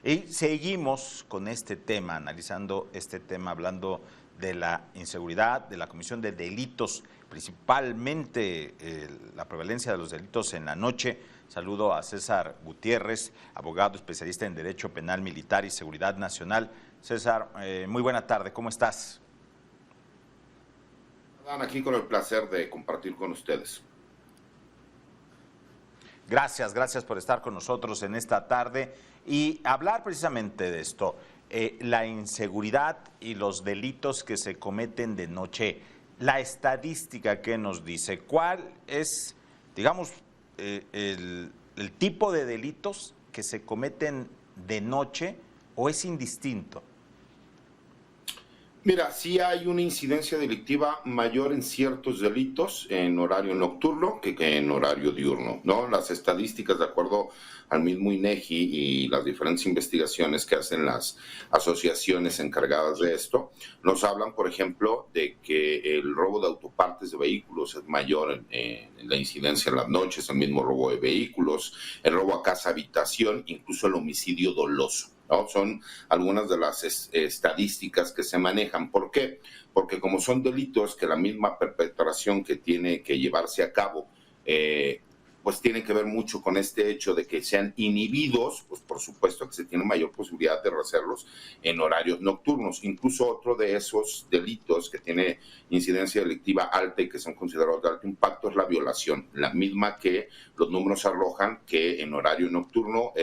Y seguimos con este tema, analizando este tema, hablando de la inseguridad, de la comisión de delitos, principalmente la prevalencia de los delitos en la noche. Saludo a César Gutiérrez, abogado especialista en Derecho Penal Militar y Seguridad Nacional. César, muy buena tarde, ¿cómo estás? Aquí con el placer de compartir con ustedes. Gracias por estar con nosotros en esta tarde y hablar precisamente de esto, la inseguridad y los delitos que se cometen de noche. La estadística que nos dice, ¿cuál es, digamos, el tipo de delitos que se cometen de noche o es indistinto? Mira, sí hay una incidencia delictiva mayor en ciertos delitos en horario nocturno que en horario diurno, ¿no? Las estadísticas, de acuerdo al mismo INEGI y las diferentes investigaciones que hacen las asociaciones encargadas de esto, nos hablan, por ejemplo, de que el robo de autopartes de vehículos es mayor en la incidencia en las noches, el mismo robo de vehículos, el robo a casa habitación, incluso el homicidio doloso, ¿no? Son algunas de las estadísticas que se manejan. ¿Por qué? Porque como son delitos que la misma perpetración que tiene que llevarse a cabo, pues tiene que ver mucho con este hecho de que sean inhibidos, pues por supuesto que se tiene mayor posibilidad de hacerlos en horarios nocturnos. Incluso otro de esos delitos que tiene incidencia delictiva alta y que son considerados de alto impacto es la violación, la misma que los números arrojan que en horario nocturno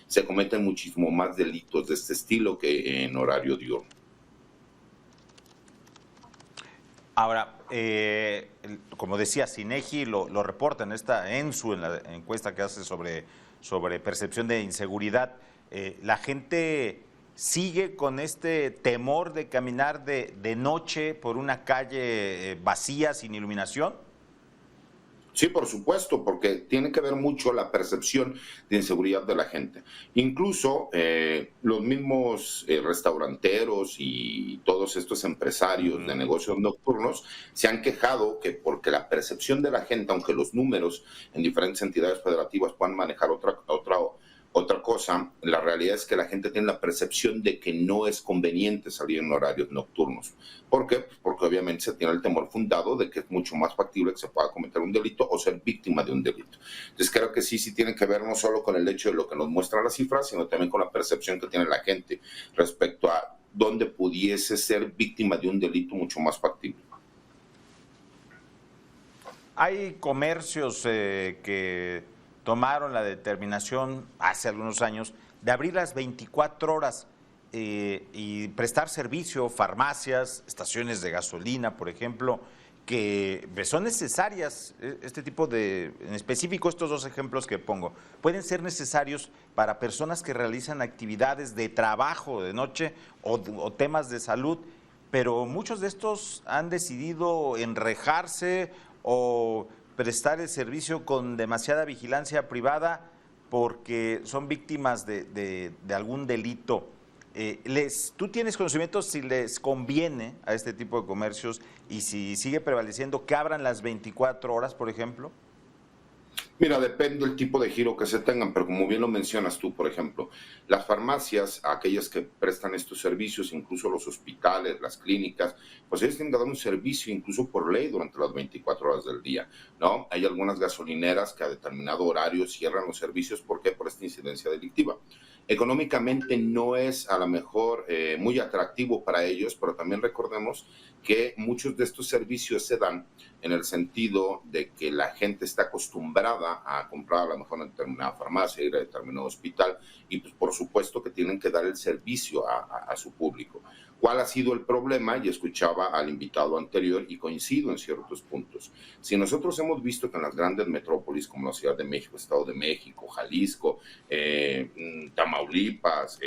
se cometen muchísimo más delitos de este estilo que en horario diurno. Ahora, como decía, INEGI lo reporta en la encuesta que hace sobre percepción de inseguridad. La gente sigue con este temor de caminar de noche por una calle vacía, sin iluminación. Sí, por supuesto, porque tiene que ver mucho la percepción de inseguridad de la gente. Incluso los mismos restauranteros y todos estos empresarios de negocios nocturnos se han quejado que porque la percepción de la gente, aunque los números en diferentes entidades federativas puedan manejar otra cosa, la realidad es que la gente tiene la percepción de que no es conveniente salir en horarios nocturnos. ¿Por qué? Pues porque obviamente se tiene el temor fundado de que es mucho más factible que se pueda cometer un delito o ser víctima de un delito. Entonces creo que sí tiene que ver no solo con el hecho de lo que nos muestran las cifras, sino también con la percepción que tiene la gente respecto a dónde pudiese ser víctima de un delito mucho más factible. Hay comercios que tomaron la determinación hace algunos años de abrir las 24 horas y prestar servicio, farmacias, estaciones de gasolina, por ejemplo, que son necesarias, este tipo de, en específico estos dos ejemplos que pongo, pueden ser necesarios para personas que realizan actividades de trabajo de noche o temas de salud, pero muchos de estos han decidido enrejarse o prestar el servicio con demasiada vigilancia privada porque son víctimas de algún delito. ¿Tú tienes conocimiento si les conviene a este tipo de comercios y si sigue prevaleciendo que abran las 24 horas, por ejemplo? Mira, depende del tipo de giro que se tengan, pero como bien lo mencionas tú, por ejemplo, las farmacias, aquellas que prestan estos servicios, incluso los hospitales, las clínicas, pues ellos tienen que dar un servicio incluso por ley durante las 24 horas del día, ¿no? Hay algunas gasolineras que a determinado horario cierran los servicios, ¿por qué? Por esta incidencia delictiva. Económicamente no es a lo mejor muy atractivo para ellos, pero también recordemos que muchos de estos servicios se dan en el sentido de que la gente está acostumbrada a comprar a lo mejor en determinada farmacia, ir a determinado hospital y pues por supuesto que tienen que dar el servicio a su público. ¿Cuál ha sido el problema? Y escuchaba al invitado anterior y coincido en ciertos puntos. Si nosotros hemos visto que en las grandes metrópolis como la Ciudad de México, Estado de México, Jalisco, Tamaulipas,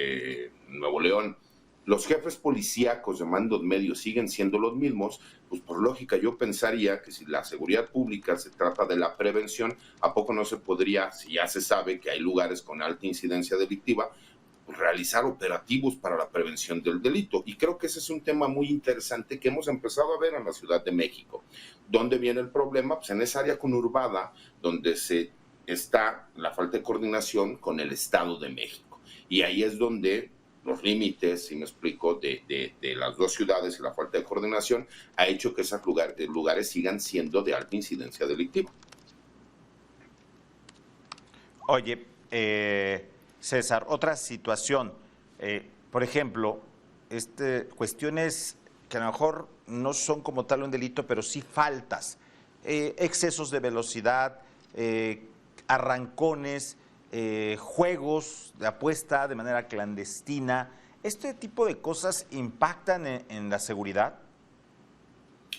Nuevo León, los jefes policíacos de mandos medios siguen siendo los mismos, pues por lógica yo pensaría que si la seguridad pública se trata de la prevención, ¿a poco no se podría, si ya se sabe que hay lugares con alta incidencia delictiva, pues realizar operativos para la prevención del delito? Y creo que ese es un tema muy interesante que hemos empezado a ver en la Ciudad de México. ¿Dónde viene el problema? Pues en esa área conurbada donde está la falta de coordinación con el Estado de México. Y ahí es donde los límites, si me explico, de las dos ciudades y la falta de coordinación ha hecho que esos lugares sigan siendo de alta incidencia delictiva. Oye, César, otra situación, por ejemplo, cuestiones que a lo mejor no son como tal un delito, pero sí faltas, excesos de velocidad, arrancones, juegos de apuesta de manera clandestina. ¿Este tipo de cosas impactan en la seguridad?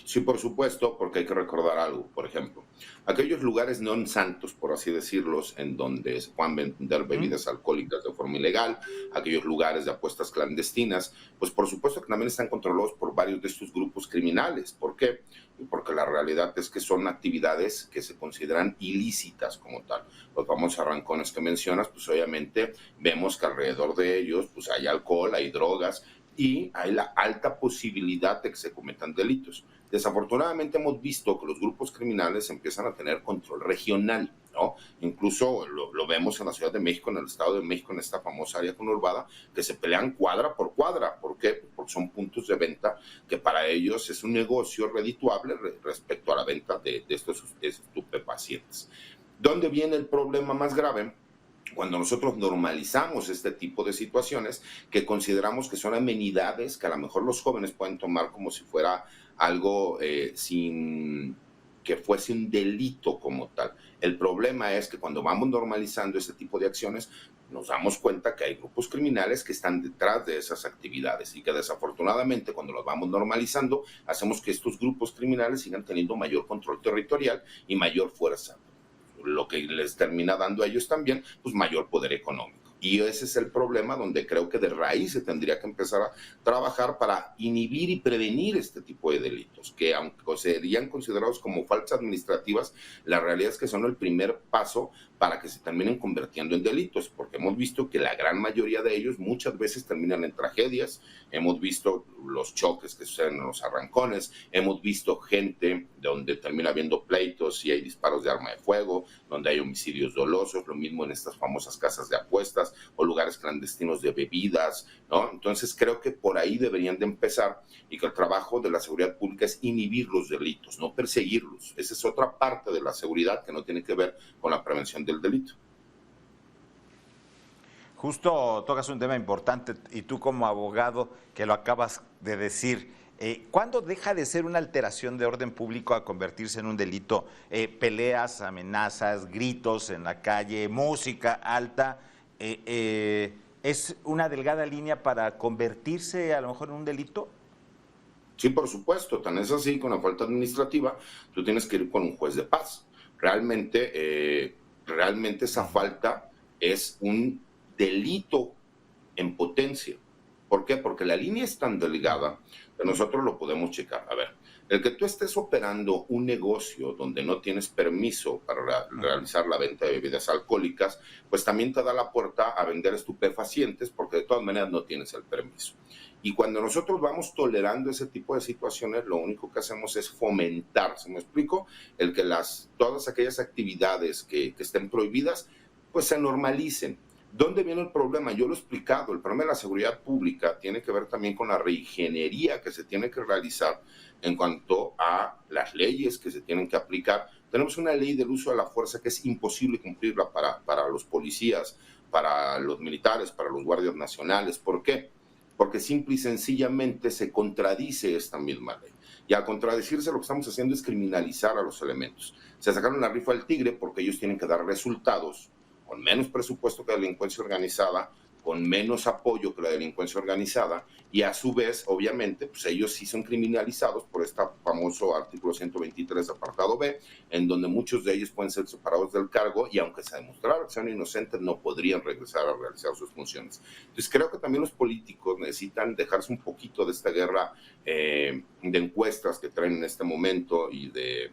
Sí, por supuesto, porque hay que recordar algo, por ejemplo, aquellos lugares non santos, por así decirlos, en donde se puedan vender bebidas alcohólicas de forma ilegal, aquellos lugares de apuestas clandestinas, pues por supuesto que también están controlados por varios de estos grupos criminales. ¿Por qué? Porque la realidad es que son actividades que se consideran ilícitas como tal. Los famosos arrancones que mencionas, pues obviamente vemos que alrededor de ellos pues hay alcohol, hay drogas, y hay la alta posibilidad de que se cometan delitos. Desafortunadamente hemos visto que los grupos criminales empiezan a tener control regional, ¿no? Incluso lo vemos en la Ciudad de México, en el Estado de México, en esta famosa área conurbada, que se pelean cuadra por cuadra. ¿Por qué? Porque son puntos de venta que para ellos es un negocio redituable respecto a la venta de estos estupefacientes. ¿Dónde viene el problema más grave? Cuando nosotros normalizamos este tipo de situaciones que consideramos que son amenidades que a lo mejor los jóvenes pueden tomar como si fuera algo sin que fuese un delito como tal. El problema es que cuando vamos normalizando este tipo de acciones, nos damos cuenta que hay grupos criminales que están detrás de esas actividades y que desafortunadamente cuando los vamos normalizando, hacemos que estos grupos criminales sigan teniendo mayor control territorial y mayor fuerza, lo que les termina dando a ellos también, pues mayor poder económico. Y ese es el problema donde creo que de raíz se tendría que empezar a trabajar para inhibir y prevenir este tipo de delitos, que aunque serían considerados como faltas administrativas, la realidad es que son el primer paso para que se terminen convirtiendo en delitos, porque hemos visto que la gran mayoría de ellos muchas veces terminan en tragedias. Hemos visto los choques que suceden en los arrancones, hemos visto gente donde termina habiendo pleitos y hay disparos de arma de fuego, donde hay homicidios dolosos, lo mismo en estas famosas casas de apuestas o lugares clandestinos de bebidas, ¿no? Entonces creo que por ahí deberían de empezar y que el trabajo de la seguridad pública es inhibir los delitos, no perseguirlos. Esa es otra parte de la seguridad que no tiene que ver con la prevención del delito. Justo tocas un tema importante y tú como abogado que lo acabas de decir, ¿cuándo deja de ser una alteración de orden público a convertirse en un delito? Peleas, amenazas, gritos en la calle, música alta, ¿es una delgada línea para convertirse a lo mejor en un delito? Sí, por supuesto, tan es así, con la falta administrativa, tú tienes que ir con un juez de paz. Realmente esa falta es un delito en potencia. ¿Por qué? Porque la línea es tan delgada que nosotros lo podemos checar. A ver, el que tú estés operando un negocio donde no tienes permiso para realizar la venta de bebidas alcohólicas, pues también te da la puerta a vender estupefacientes porque de todas maneras no tienes el permiso. Y cuando nosotros vamos tolerando ese tipo de situaciones, lo único que hacemos es fomentar, ¿se me explico? El que todas aquellas actividades que estén prohibidas, pues se normalicen. ¿Dónde viene el problema? Yo lo he explicado, el problema de la seguridad pública tiene que ver también con la reingeniería que se tiene que realizar en cuanto a las leyes que se tienen que aplicar. Tenemos una ley del uso de la fuerza que es imposible cumplirla para los policías, para los militares, para los guardias nacionales. ¿Por qué? Porque simple y sencillamente se contradice esta misma ley. Y al contradecirse lo que estamos haciendo es criminalizar a los elementos. Se sacaron la rifa al tigre porque ellos tienen que dar resultados con menos presupuesto que la delincuencia organizada, con menos apoyo que la delincuencia organizada, y a su vez, obviamente, pues ellos sí son criminalizados por este famoso artículo 123, apartado B, en donde muchos de ellos pueden ser separados del cargo y aunque se demostrara que sean inocentes, no podrían regresar a realizar sus funciones. Entonces creo que también los políticos necesitan dejarse un poquito de esta guerra de encuestas que traen en este momento y de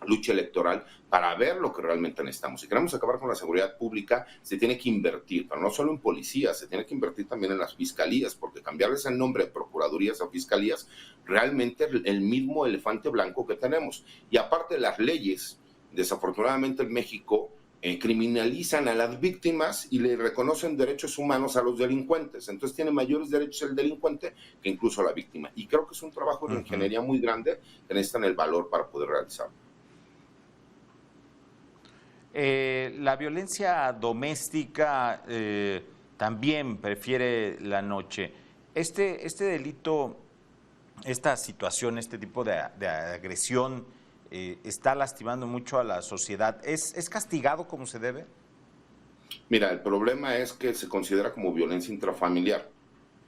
lucha electoral para ver lo que realmente necesitamos. Si queremos acabar con la seguridad pública, se tiene que invertir, pero no solo en policías, se tiene que invertir también en las fiscalías, porque cambiarles el nombre de procuradurías a fiscalías realmente es el mismo elefante blanco que tenemos. Y aparte de las leyes, desafortunadamente en México criminalizan a las víctimas y le reconocen derechos humanos a los delincuentes. Entonces tiene mayores derechos el delincuente que incluso la víctima. Y creo que es un trabajo de ingeniería muy grande que necesitan el valor para poder realizarlo. La violencia doméstica también prefiere la noche. Este delito, esta situación, este tipo de agresión está lastimando mucho a la sociedad. ¿Es castigado como se debe? Mira, el problema es que se considera como violencia intrafamiliar.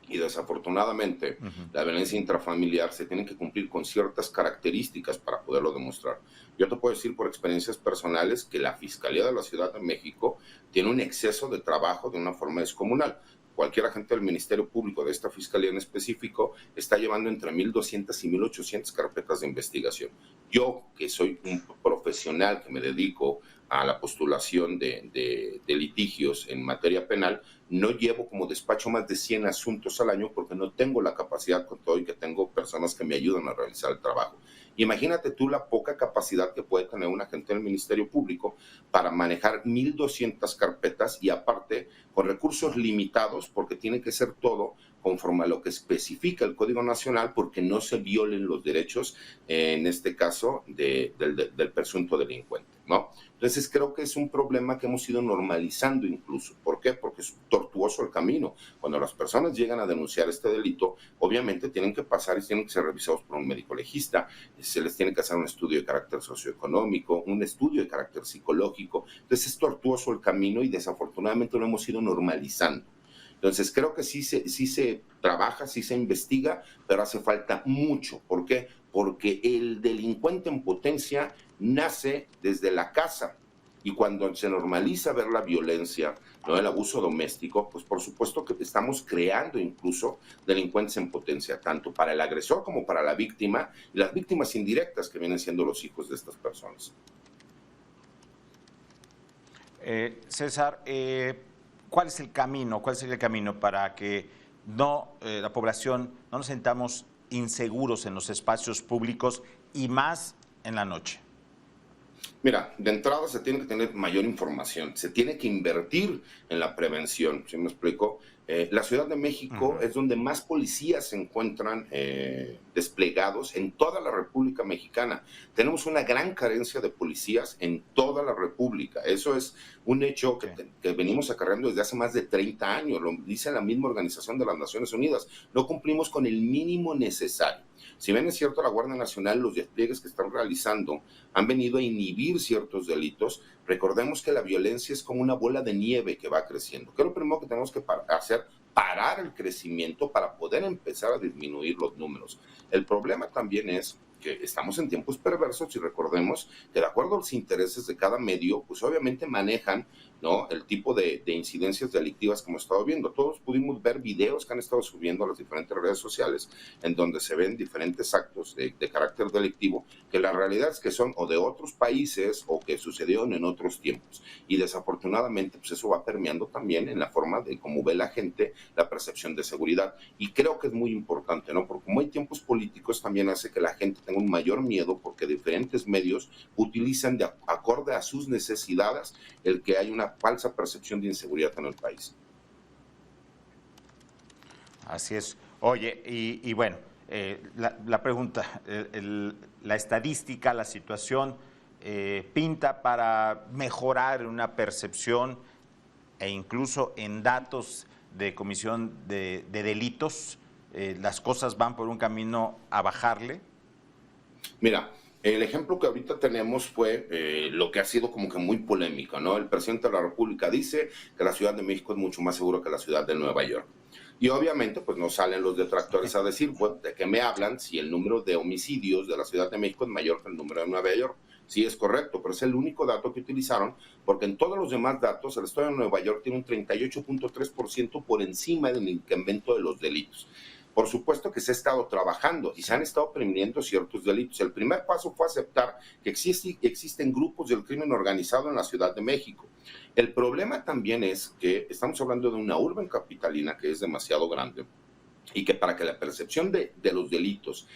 Y desafortunadamente, la violencia intrafamiliar se tiene que cumplir con ciertas características para poderlo demostrar. Yo te puedo decir por experiencias personales que la Fiscalía de la Ciudad de México tiene un exceso de trabajo de una forma descomunal. Cualquier agente del Ministerio Público de esta Fiscalía en específico está llevando entre 1.200 y 1.800 carpetas de investigación. Yo, que soy un profesional que me dedico a la postulación de litigios en materia penal, no llevo como despacho más de 100 asuntos al año porque no tengo la capacidad con todo y que tengo personas que me ayudan a realizar el trabajo. Imagínate tú la poca capacidad que puede tener un agente del Ministerio Público para manejar 1.200 carpetas y aparte con recursos limitados porque tiene que ser todo conforme a lo que especifica el Código Nacional porque no se violen los derechos, en este caso, del presunto delincuente, ¿no? Entonces creo que es un problema que hemos ido normalizando incluso. ¿Por qué? Porque es tortuoso el camino. Cuando las personas llegan a denunciar este delito, obviamente tienen que pasar y tienen que ser revisados por un médico legista, se les tiene que hacer un estudio de carácter socioeconómico, un estudio de carácter psicológico. Entonces es tortuoso el camino y desafortunadamente lo hemos ido normalizando. Entonces creo que sí se trabaja, sí se investiga, pero hace falta mucho. ¿Por qué? Porque el delincuente en potencia nace desde la casa y cuando se normaliza ver la violencia, ¿no?, el abuso doméstico, pues por supuesto que estamos creando incluso delincuentes en potencia, tanto para el agresor como para la víctima y las víctimas indirectas que vienen siendo los hijos de estas personas. César, ¿cuál es el camino? ¿Cuál sería el camino para que la población no nos sintamos inseguros en los espacios públicos y más en la noche? Mira, de entrada se tiene que tener mayor información, se tiene que invertir en la prevención, ¿sí me explico? La Ciudad de México es donde más policías se encuentran desplegados en toda la República Mexicana. Tenemos una gran carencia de policías en toda la República. Eso es un hecho que venimos acarreando desde hace más de 30 años. Lo dice la misma Organización de las Naciones Unidas. No cumplimos con el mínimo necesario. Si bien es cierto, la Guardia Nacional, los despliegues que están realizando han venido a inhibir ciertos delitos, recordemos que la violencia es como una bola de nieve que va creciendo. ¿Qué es lo primero que tenemos que hacer? Parar el crecimiento para poder empezar a disminuir los números. El problema también es que estamos en tiempos perversos y recordemos que de acuerdo a los intereses de cada medio, pues obviamente manejan, ¿no?, el tipo de incidencias delictivas que hemos estado viendo. Todos pudimos ver videos que han estado subiendo a las diferentes redes sociales en donde se ven diferentes actos de carácter delictivo que la realidad es que son o de otros países o que sucedieron en otros tiempos. Y desafortunadamente pues eso va permeando también en la forma de cómo ve la gente la percepción de seguridad. Y creo que es muy importante, ¿no? Porque como hay tiempos políticos también hace que la gente tenga un mayor miedo porque diferentes medios utilizan de acorde a sus necesidades el que hay una falsa percepción de inseguridad en el país. Así es. Oye, y bueno, la pregunta, la estadística, la situación pinta para mejorar una percepción e incluso en datos de comisión de delitos, las cosas van por un camino a bajarle. Mira, el ejemplo que ahorita tenemos fue lo que ha sido como que muy polémico, ¿no? El presidente de la República dice que la Ciudad de México es mucho más segura que la ciudad de Nueva York. Y obviamente, pues no salen los detractores a decir, pues, ¿de qué me hablan si el número de homicidios de la Ciudad de México es mayor que el número de Nueva York? Sí, es correcto, pero es el único dato que utilizaron, porque en todos los demás datos, el estado de Nueva York tiene un 38.3% por encima del incremento de los delitos. Por supuesto que se ha estado trabajando y se han estado previniendo ciertos delitos. El primer paso fue aceptar que existen grupos del crimen organizado en la Ciudad de México. El problema también es que estamos hablando de una urbe capitalina que es demasiado grande y que para que la percepción de los delitos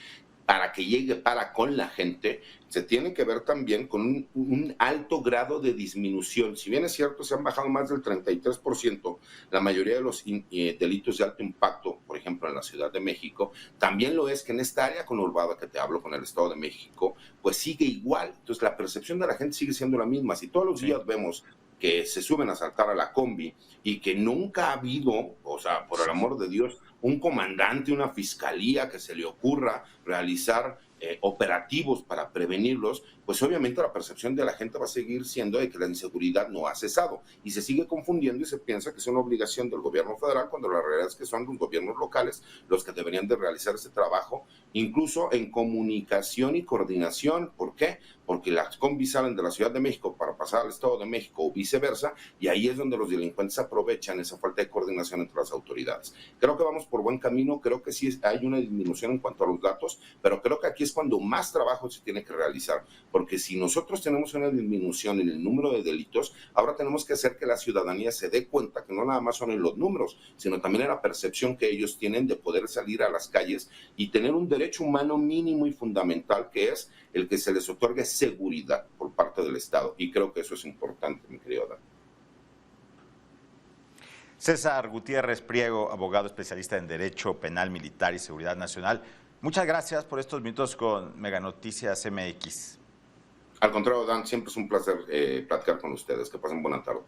para que llegue para con la gente, se tiene que ver también con un alto grado de disminución. Si bien es cierto, se han bajado más del 33% la mayoría de los delitos de alto impacto, por ejemplo, en la Ciudad de México, también lo es que en esta área conurbada que te hablo, con el Estado de México, pues sigue igual. Entonces, la percepción de la gente sigue siendo la misma. Si todos los días vemos que se suben a saltar a la combi y que nunca ha habido, o sea, por el amor de Dios, un comandante, una fiscalía que se le ocurra realizar operativos para prevenirlos, pues obviamente la percepción de la gente va a seguir siendo de que la inseguridad no ha cesado y se sigue confundiendo y se piensa que es una obligación del gobierno federal cuando la realidad es que son los gobiernos locales los que deberían de realizar ese trabajo, incluso en comunicación y coordinación. ¿Por qué? Porque las combis salen de la Ciudad de México para pasar al Estado de México o viceversa, y ahí es donde los delincuentes aprovechan esa falta de coordinación entre las autoridades. Creo que vamos por buen camino, creo que sí hay una disminución en cuanto a los datos, pero creo que aquí es cuando más trabajo se tiene que realizar, porque si nosotros tenemos una disminución en el número de delitos, ahora tenemos que hacer que la ciudadanía se dé cuenta que no nada más son en los números, sino también en la percepción que ellos tienen de poder salir a las calles y tener un derecho humano mínimo y fundamental, que es el que se les otorgue seguridad por parte del Estado. Y creo que eso es importante, mi querido Adán. César Gutiérrez Priego, abogado especialista en Derecho Penal, Militar y Seguridad Nacional. Muchas gracias por estos minutos con Mega Noticias MX. Al contrario, Dan, siempre es un placer platicar con ustedes. Que pasen buena tarde.